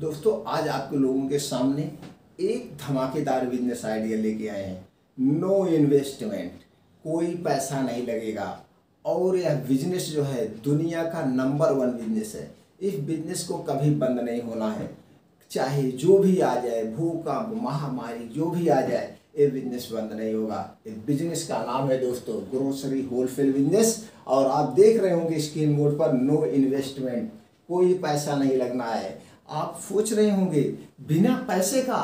दोस्तों आज आपके लोगों के सामने एक धमाकेदार बिजनेस आइडिया लेके आए हैं। नो इन्वेस्टमेंट, कोई पैसा नहीं लगेगा और यह बिजनेस जो है दुनिया का नंबर 1 बिजनेस है। इस बिजनेस को कभी बंद नहीं होना है, चाहे जो भी आ जाए, भूकंप, महामारी जो भी आ जाए, ये बिजनेस बंद नहीं होगा। इस बिजनेस का नाम है दोस्तों ग्रोसरी होलसेल बिजनेस। और आप देख रहे होंगे स्क्रीन मोड पर नो इन्वेस्टमेंट, कोई पैसा नहीं लगना है। आप सोच रहे होंगे बिना पैसे का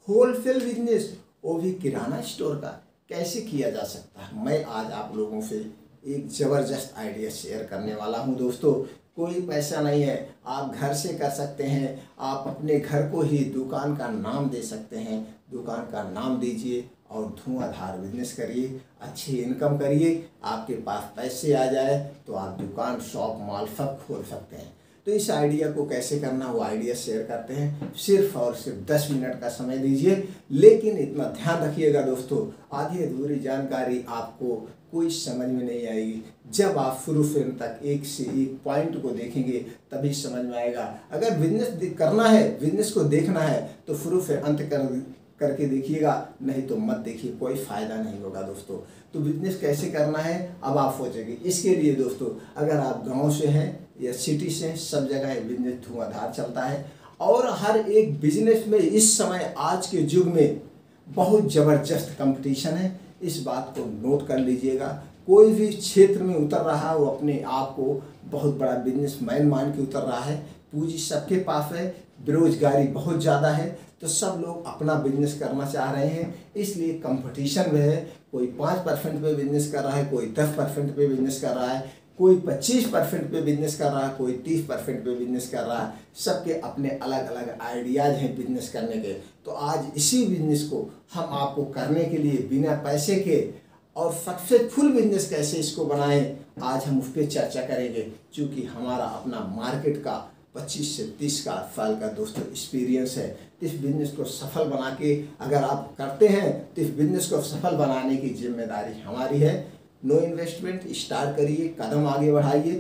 होलसेल बिजनेस, वो भी किराना स्टोर का, कैसे किया जा सकता है। मैं आज आप लोगों से एक ज़बरदस्त आइडिया शेयर करने वाला हूं दोस्तों। कोई पैसा नहीं है, आप घर से कर सकते हैं। आप अपने घर को ही दुकान का नाम दे सकते हैं। दुकान का नाम दीजिए और धुआंधार बिजनेस करिए, अच्छी इनकम करिए। आपके पास पैसे आ जाए तो आप दुकान, शॉप, मॉल सब खोल सकते हैं। तो इस आइडिया को कैसे करना, वो आइडिया शेयर करते हैं। सिर्फ और सिर्फ 10 मिनट का समय दीजिए, लेकिन इतना ध्यान रखिएगा दोस्तों, आधी अधूरी जानकारी आपको कोई समझ में नहीं आएगी। जब आप शुरू से अंत तक एक से एक पॉइंट को देखेंगे तभी समझ में आएगा। अगर बिजनेस करना है, बिजनेस को देखना है तो शुरू से अंत करके देखिएगा, नहीं तो मत देखिए, कोई फायदा नहीं होगा दोस्तों। तो बिजनेस कैसे करना है अब आप सोचेंगे। इसके लिए दोस्तों अगर आप गांव से हैं या सिटी से, सब जगह बिजनेस धुआंधार चलता है। और हर एक बिजनेस में इस समय आज के युग में बहुत ज़बरदस्त कंपटीशन है। इस बात को नोट कर लीजिएगा। कोई भी क्षेत्र में उतर रहा है वो अपने आप को बहुत बड़ा बिजनेसमैन मान के उतर रहा है। पूंजी सबके पास है, बेरोजगारी बहुत ज़्यादा है, तो सब लोग अपना बिजनेस करना चाह रहे हैं। इसलिए कंपटीशन में है। कोई 5% पे बिजनेस कर रहा है, कोई 10% पे बिजनेस कर रहा है, कोई 25% पे बिजनेस कर रहा है, कोई 30% पे बिजनेस कर रहा है। सबके अपने अलग अलग आइडियाज़ हैं बिजनेस करने के। तो आज इसी बिजनेस को हम आपको करने के लिए बिना पैसे के और सक्सेसफुल बिजनेस कैसे इसको बनाएं, आज हम उस पर चर्चा करेंगे। क्योंकि हमारा अपना मार्केट का 25 से 30 साल का दोस्तों एक्सपीरियंस है। इस बिजनेस को सफल बना के अगर आप करते हैं तो इस बिजनेस को सफल बनाने की जिम्मेदारी हमारी है। नो इन्वेस्टमेंट, स्टार्ट करिए, कदम आगे बढ़ाइए।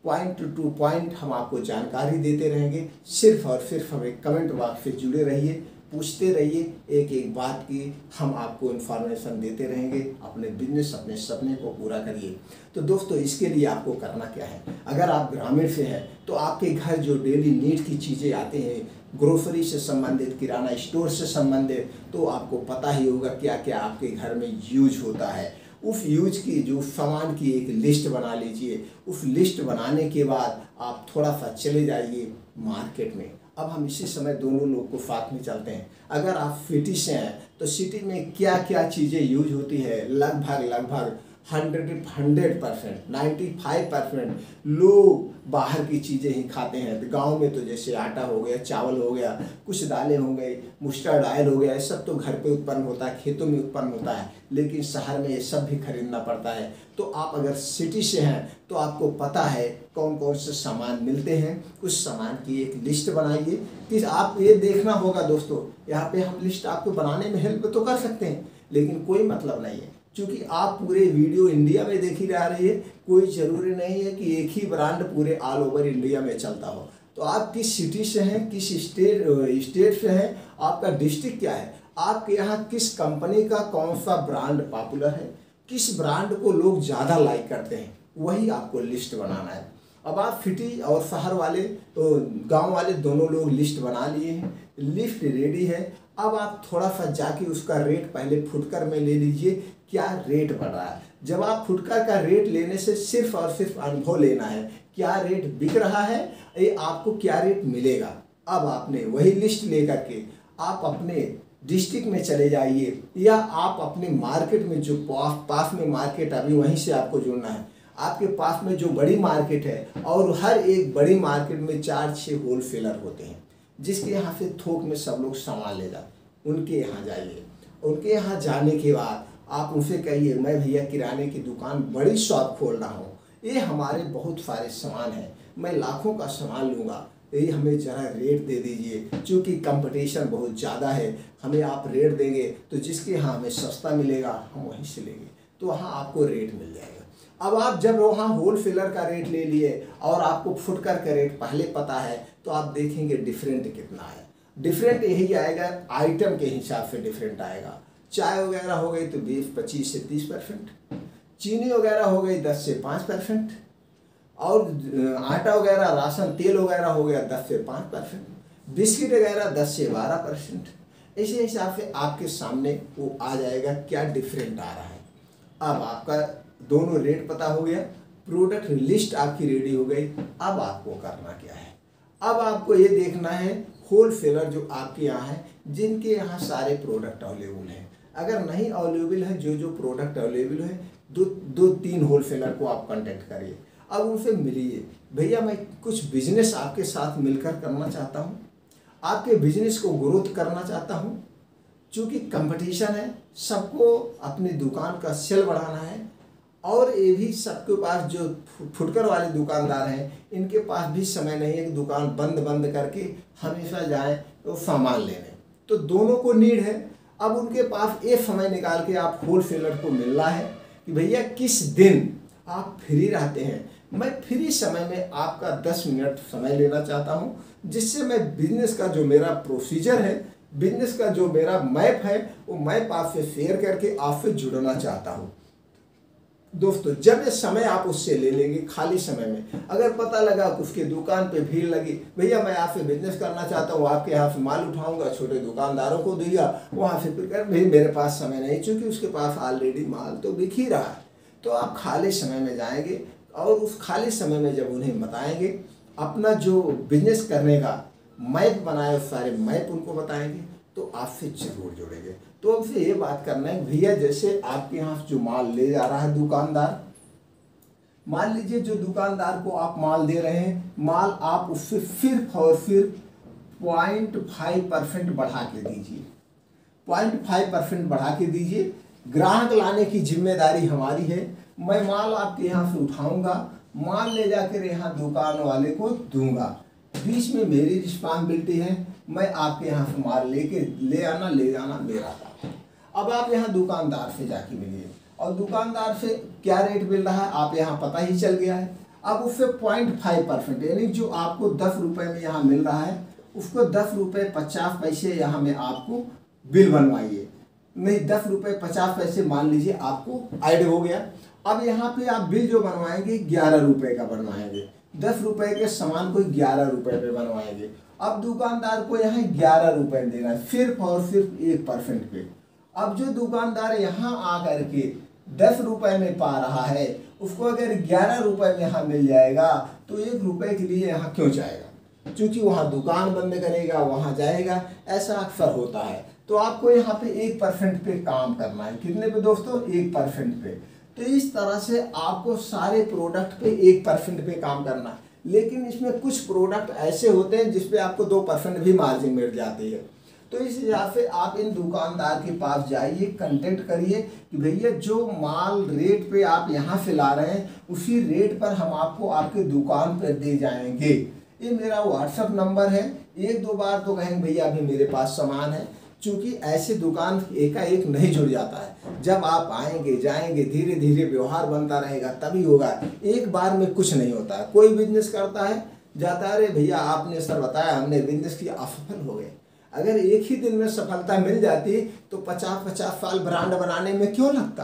पॉइंट टू पॉइंट हम आपको जानकारी देते रहेंगे। सिर्फ और सिर्फ हमें कमेंट बॉक्स से जुड़े रहिए, पूछते रहिए, एक एक बात की हम आपको इन्फॉर्मेशन देते रहेंगे। अपने बिजनेस, अपने सपने को पूरा करिए। तो दोस्तों इसके लिए आपको करना क्या है। अगर आप ग्रामीण से हैं तो आपके घर जो डेली नीड की चीज़ें आते हैं, ग्रोसरी से संबंधित, किराना स्टोर से संबंधित, तो आपको पता ही होगा क्या क्या आपके घर में यूज होता है। उस यूज की, जो सामान की एक लिस्ट बना लीजिए। उस लिस्ट बनाने के बाद आप थोड़ा सा चले जाइए मार्केट में। अब हम इसी समय दोनों लोग को साथ में चलते हैं। अगर आप सिटी से हैं तो सिटी में क्या क्या चीज़ें यूज होती है, लगभग 100%, 95% लोग बाहर की चीज़ें ही खाते हैं। तो गांव में तो जैसे आटा हो गया, चावल हो गया, कुछ दालें हो गई, मस्टर्ड ऑयल हो गया, ये सब तो घर पे उत्पन्न होता है, खेतों में उत्पन्न होता है। लेकिन शहर में ये सब भी खरीदना पड़ता है। तो आप अगर सिटी से हैं तो आपको पता है कौन कौन से सामान मिलते हैं। उस सामान की एक लिस्ट बनाइए। कि आप ये देखना होगा दोस्तों, यहाँ पे हम लिस्ट आपको बनाने में हेल्प तो कर सकते हैं, लेकिन कोई मतलब नहीं है। क्योंकि आप पूरे वीडियो इंडिया में देख ही रही है, कोई ज़रूरी नहीं है कि एक ही ब्रांड पूरे ऑल ओवर इंडिया में चलता हो। तो आप किस सिटी से हैं, किस स्टेट से हैं, आपका डिस्ट्रिक्ट क्या है, आपके यहाँ किस कंपनी का कौन सा ब्रांड पॉपुलर है, किस ब्रांड को लोग ज़्यादा लाइक करते हैं, वही आपको लिस्ट बनाना है। अब आप सिटी और शहर वाले, तो गांव वाले दोनों लोग लिस्ट बना लिए हैं, लिस्ट रेडी है। अब आप थोड़ा सा जाके उसका रेट पहले फुटकर में ले लीजिए, क्या रेट बढ़ रहा है। जब आप फुटकर का रेट लेने से सिर्फ और सिर्फ अनुभव लेना है, क्या रेट बिक रहा है, ये आपको क्या रेट मिलेगा। अब आपने वही लिस्ट लेकर के आप अपने डिस्ट्रिक्ट में चले जाइए, या आप अपने मार्केट में जो पास में मार्केट, अभी वहीं से आपको जुड़ना है। आपके पास में जो बड़ी मार्केट है, और हर एक बड़ी मार्केट में 4-6 होलसेलर होते हैं, जिसके यहाँ से थोक में सब लोग सामान ले जाते। उनके यहाँ जाइए। उनके यहाँ जाने के बाद आप उनसे कहिए, मैं भैया किराने की दुकान, बड़ी शॉप खोल रहा हूँ, ये हमारे बहुत सारे सामान हैं, मैं लाखों का सामान लूँगा, ये हमें ज़रा रेट दे दीजिए। क्योंकि कंपटीशन बहुत ज़्यादा है, हमें आप रेट देंगे तो जिसके यहाँ हमें सस्ता मिलेगा हम वहीं से लेंगे, तो वहाँ आपको रेट मिल जाएगा। अब आप जब वहाँ होलसेलर का रेट ले लिए और आपको फुटकर का रेट पहले पता है तो आप देखेंगे डिफरेंट कितना है। डिफरेंट यही आएगा, आइटम के हिसाब से डिफरेंट आएगा। चाय वगैरह हो गई तो 25 से 30%, चीनी वगैरह हो गई 10 से 5%, और आटा वगैरह राशन तेल वगैरह हो गया 10 से 5%, बिस्किट वगैरह 10 से 12%। इसी हिसाब से आपके सामने वो आ जाएगा क्या डिफरेंट आ रहा है। अब आपका दोनों रेट पता हो गया, प्रोडक्ट लिस्ट आपकी रेडी हो गई। अब आपको करना क्या है, अब आपको ये देखना है होलसेलर जो आपके यहाँ है जिनके यहाँ सारे प्रोडक्ट अवेलेबल हैं। अगर नहीं अवेलेबल है, जो प्रोडक्ट अवेलेबल है, दो तीन होलसेलर को आप कांटेक्ट करिए। अब उनसे मिलिए, भैया मैं कुछ बिजनेस आपके साथ मिलकर करना चाहता हूँ, आपके बिजनेस को ग्रोथ करना चाहता हूँ। चूँकि कंपटीशन है, सबको अपनी दुकान का सेल बढ़ाना है, और ये भी सबके पास जो फुटकर वाले दुकानदार हैं इनके पास भी समय नहीं है कि दुकान बंद करके हमेशा जाएं तो सामान लेने। तो दोनों को नीड है। अब उनके पास एक समय निकाल के आप होलसेलर को मिलना है कि भैया किस दिन आप फ्री रहते हैं, मैं फ्री समय में आपका 10 मिनट समय लेना चाहता हूं, जिससे मैं बिजनेस का जो मेरा प्रोसीजर है, बिजनेस का जो मेरा मैप है, वो मैप आपसे शेयर करके आपसे जुड़ना चाहता हूं। दोस्तों, जब ये समय आप उससे ले लेंगे खाली समय में, अगर पता लगा कि उसके दुकान पे भीड़ लगी, भैया मैं आपसे बिजनेस करना चाहता हूँ, आपके यहाँ से माल उठाऊंगा, छोटे दुकानदारों को दिया, वहाँ से फिर कर भाई मेरे पास समय नहीं, चूँकि उसके पास ऑलरेडी माल तो बिक ही रहा है। तो आप खाली समय में जाएंगे और उस खाली समय में जब उन्हें बताएंगे, अपना जो बिजनेस करने का मैप बनाए उस सारे मैप उनको बताएंगे, तो आपसे जरूर जुड़ेंगे। तो हमसे ये बात करना है भैया, जैसे आपके यहाँ जो माल ले जा रहा है दुकानदार, मान लीजिए जो दुकानदार को आप माल दे रहे हैं, माल आप उससे सिर्फ और सिर्फ 0.5% बढ़ा के दीजिए, 0.5% बढ़ा के दीजिए। ग्राहक लाने की जिम्मेदारी हमारी है। मैं माल आपके यहाँ से उठाऊंगा, माल ले जाकर यहाँ दुकान वाले को दूंगा, बीच में मेरी रिस्पॉन्सिबिलिटी है, मैं आपके यहाँ से माल ले जाना मेरा काम है। अब आप यहाँ दुकानदार से जाके मिलिए, और दुकानदार से क्या रेट मिल रहा है आप यहाँ पता ही चल गया है। अब उससे 0.5% यानी जो आपको 10 रुपये में यहाँ मिल रहा है, उसको 10 रुपये 50 पैसे यहाँ में आपको बिल बनवाइए। नहीं, 10 रुपये 50 पैसे मान लीजिए आपको ऐड हो गया। अब यहाँ पे आप बिल जो बनवाएंगे 11 रुपये का बनवाएंगे, 10 रुपये के सामान को 11 रुपये पे बनवाएंगे। अब दुकानदार को यहाँ 11 रुपये देना है, सिर्फ और सिर्फ 1% पे। अब जो दुकानदार यहाँ आकर के 10 रुपये में पा रहा है, उसको अगर 11 रुपये में यहाँ मिल जाएगा तो 1 रुपये के लिए यहाँ क्यों जाएगा, क्योंकि वहाँ दुकान बंद करेगा, वहाँ जाएगा, ऐसा अक्सर होता है। तो आपको यहाँ पे 1% पे काम करना है। कितने पे दोस्तों? 1% पे। तो इस तरह से आपको सारे प्रोडक्ट पे 1% पे काम करना है। लेकिन इसमें कुछ प्रोडक्ट ऐसे होते हैं जिसपे आपको 2% भी मार्जिन मिल जाती है। तो इस हिसाब से आप इन दुकानदार के पास जाइए, कांटेक्ट करिए कि भैया जो माल रेट पे आप यहाँ से ला रहे हैं उसी रेट पर हम आपको आपके दुकान पर दे जाएंगे। ये मेरा व्हाट्सअप नंबर है। 1-2 बार तो कहेंगे भैया अभी मेरे पास सामान है, क्योंकि ऐसे दुकान एकाएक नहीं जुड़ जाता है। जब आप आएंगे जाएंगे, धीरे धीरे व्यवहार बनता रहेगा, तभी होगा। एक बार में कुछ नहीं होता है। कोई बिजनेस करता है, जाता है, अरे भैया आपने सर बताया, हमने बिजनेस किया, असफल हो गए। अगर एक ही दिन में सफलता मिल जाती तो 50-50 साल ब्रांड बनाने में क्यों लगता?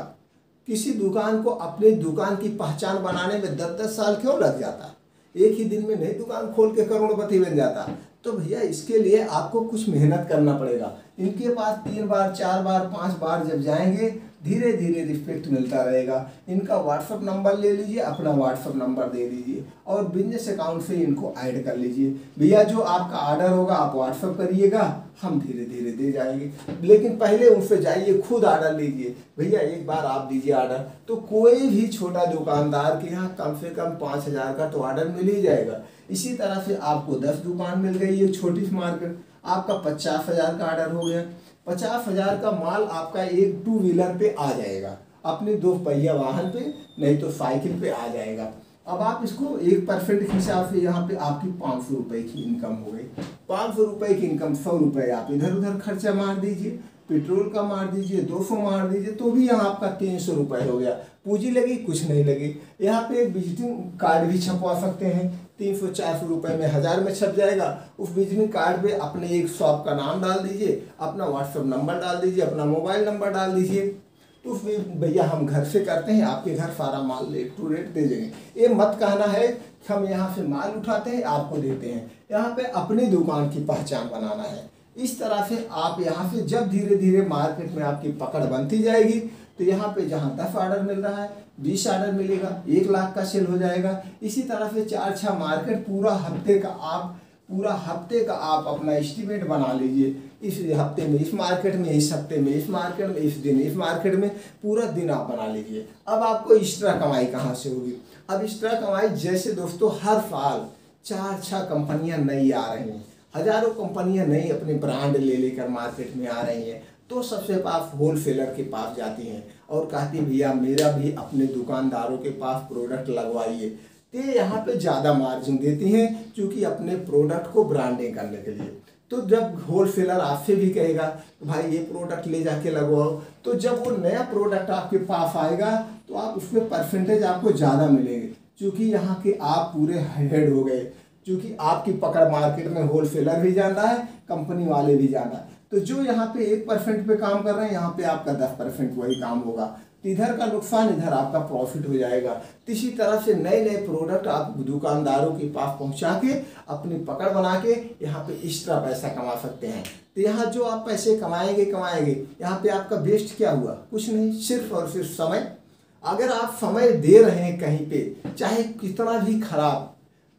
किसी दुकान को अपनी दुकान की पहचान बनाने में 10-10 साल क्यों लग जाता? एक ही दिन में नई दुकान खोल के करोड़पति बन जाता। तो भैया इसके लिए आपको कुछ मेहनत करना पड़ेगा। इनके पास 3 बार 4 बार 5 बार जब जाएंगे, धीरे धीरे रिस्पेक्ट मिलता रहेगा। इनका व्हाट्सअप नंबर ले लीजिए, अपना व्हाट्सअप नंबर दे दीजिए और बिजनेस अकाउंट से इनको ऐड कर लीजिए। भैया जो आपका ऑर्डर होगा आप व्हाट्सअप करिएगा, हम धीरे धीरे दे जाएंगे। लेकिन पहले उनसे जाइए, खुद ऑर्डर लीजिए। भैया एक बार आप दीजिए ऑर्डर, तो कोई भी छोटा दुकानदार के यहाँ कम से कम 5,000 का तो ऑर्डर मिल ही जाएगा। इसी तरह से आपको 10 दुकान मिल गई है, छोटी सी मार्केट, आपका 50,000 का ऑर्डर हो गया। 50,000 का माल आपका एक 2 व्हीलर पे आ जाएगा, अपने 2 पहिया वाहन पे, नहीं तो साइकिल पे आ जाएगा। अब आप इसको 1% के हिसाब से यहाँ पे आपकी 500 रुपये की इनकम हो गई। 500 रुपये की इनकम, 100 रुपये आप इधर उधर खर्चा मार दीजिए। पेट्रोल का मार दीजिए, 200 मार दीजिए, तो भी यहाँ आपका 300 रुपये हो गया। पूंजी लगी, कुछ नहीं लगी। यहाँ पे एक विजिटिंग कार्ड भी छपवा सकते हैं, 300-400 रुपये में 1000 में छप जाएगा। उस विजिटिंग कार्ड पे अपने एक शॉप का नाम डाल दीजिए, अपना व्हाट्सएप नंबर डाल दीजिए, अपना मोबाइल नंबर डाल दीजिए, तो फिर भैया हम घर से करते हैं, आपके घर सारा माल रेट टू रेट दे देंगे। ये मत कहना है कि हम यहाँ से माल उठाते हैं आपको देते हैं। यहाँ पे अपनी दुकान की पहचान बनाना है। इस तरह से आप यहाँ से जब धीरे धीरे मार्केट में आपकी पकड़ बनती जाएगी, तो यहाँ पे जहाँ 10 ऑर्डर मिल रहा है, 20 ऑर्डर मिलेगा, 1 लाख का सेल हो जाएगा। इसी तरह से 4-6 मार्केट पूरा हफ्ते का आप अपना एस्टीमेट बना लीजिए। इस हफ्ते में इस मार्केट में, इस हफ्ते में इस मार्केट में, इस दिन इस मार्केट में, पूरा दिन आप बना लीजिए। अब आपको एक्स्ट्रा कमाई कहाँ से होगी? अब एक्स्ट्रा कमाई जैसे दोस्तों हर साल 4-6 कंपनियां नई आ रही हैं, हजारों कंपनियां नई अपने ब्रांड ले लेकर मार्केट में आ रही हैं, तो सबसे पास होलसेलर के पास जाती हैं और कहती भैया मेरा भी अपने दुकानदारों के पास प्रोडक्ट लगवाइए। तो यहाँ पे ज़्यादा मार्जिन देती हैं, क्योंकि अपने प्रोडक्ट को ब्रांडिंग करने के लिए। तो जब होलसेलर आपसे भी कहेगा तो भाई ये प्रोडक्ट ले जाके लगवाओ, तो जब वो नया प्रोडक्ट आपके पास आएगा तो आप उसमें परसेंटेज आपको ज़्यादा मिलेंगे, क्योंकि यहाँ के आप पूरे हेड हो गए, क्योंकि आपकी पकड़ मार्केट में होलसेलर भी जान रहा है, कंपनी वाले भी जान रहा है। तो जो यहाँ पे 1% पे काम कर रहे हैं, यहाँ पे आपका 10% वही काम होगा। तो इधर का नुकसान, इधर आपका प्रॉफिट हो जाएगा। तो इसी तरह से नए नए प्रोडक्ट आप दुकानदारों के पास पहुँचा के अपनी पकड़ बना के यहाँ पे एक्स्ट्रा पैसा कमा सकते हैं। तो यहाँ जो आप पैसे कमाएंगे, यहाँ पे आपका वेस्ट क्या हुआ? कुछ नहीं, सिर्फ और सिर्फ समय। अगर आप समय दे रहे हैं कहीं पे, चाहे कितना भी खराब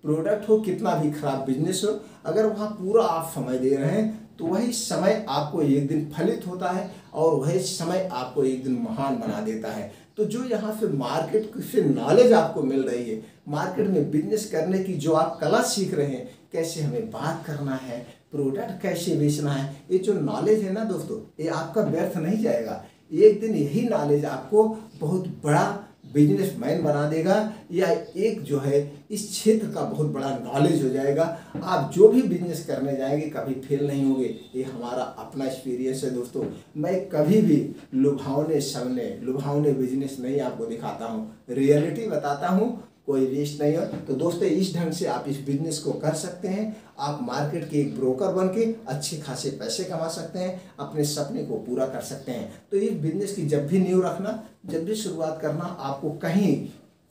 प्रोडक्ट हो, कितना भी खराब बिजनेस हो, अगर वहाँ पूरा आप समय दे रहे हैं, तो वही समय आपको एक दिन फलित होता है और वही समय आपको एक दिन महान बना देता है। तो जो यहाँ से मार्केट से नॉलेज आपको मिल रही है, मार्केट में बिजनेस करने की जो आप कला सीख रहे हैं, कैसे हमें बात करना है, प्रोडक्ट कैसे बेचना है, ये जो नॉलेज है ना दोस्तों, ये आपका व्यर्थ नहीं जाएगा। एक दिन यही नॉलेज आपको बहुत बड़ा बिजनेसमैन बना देगा, या एक जो है इस क्षेत्र का बहुत बड़ा नॉलेज हो जाएगा। आप जो भी बिजनेस करने जाएंगे कभी फेल नहीं होंगे। ये हमारा अपना एक्सपीरियंस है दोस्तों। मैं कभी भी लुभावने बिजनेस नहीं आपको दिखाता हूँ, रियलिटी बताता हूँ, कोई वेस्ट नहीं हो। तो दोस्तों इस ढंग से आप इस बिजनेस को कर सकते हैं। आप मार्केट के एक ब्रोकर बन के अच्छे खासे पैसे कमा सकते हैं, अपने सपने को पूरा कर सकते हैं। तो इस बिजनेस की जब भी नींव रखना, जब भी शुरुआत करना, आपको कहीं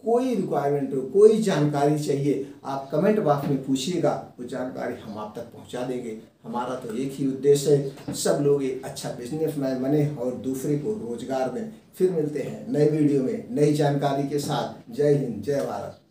कोई रिक्वायरमेंट हो, कोई जानकारी चाहिए, आप कमेंट बॉक्स में पूछिएगा, वो जानकारी हम आप तक पहुंचा देंगे। हमारा तो एक ही उद्देश्य है, सब लोग एक अच्छा बिजनेसमैन बने और दूसरे को रोजगार दें। फिर मिलते हैं नए वीडियो में नई जानकारी के साथ। जय हिंद, जय भारत।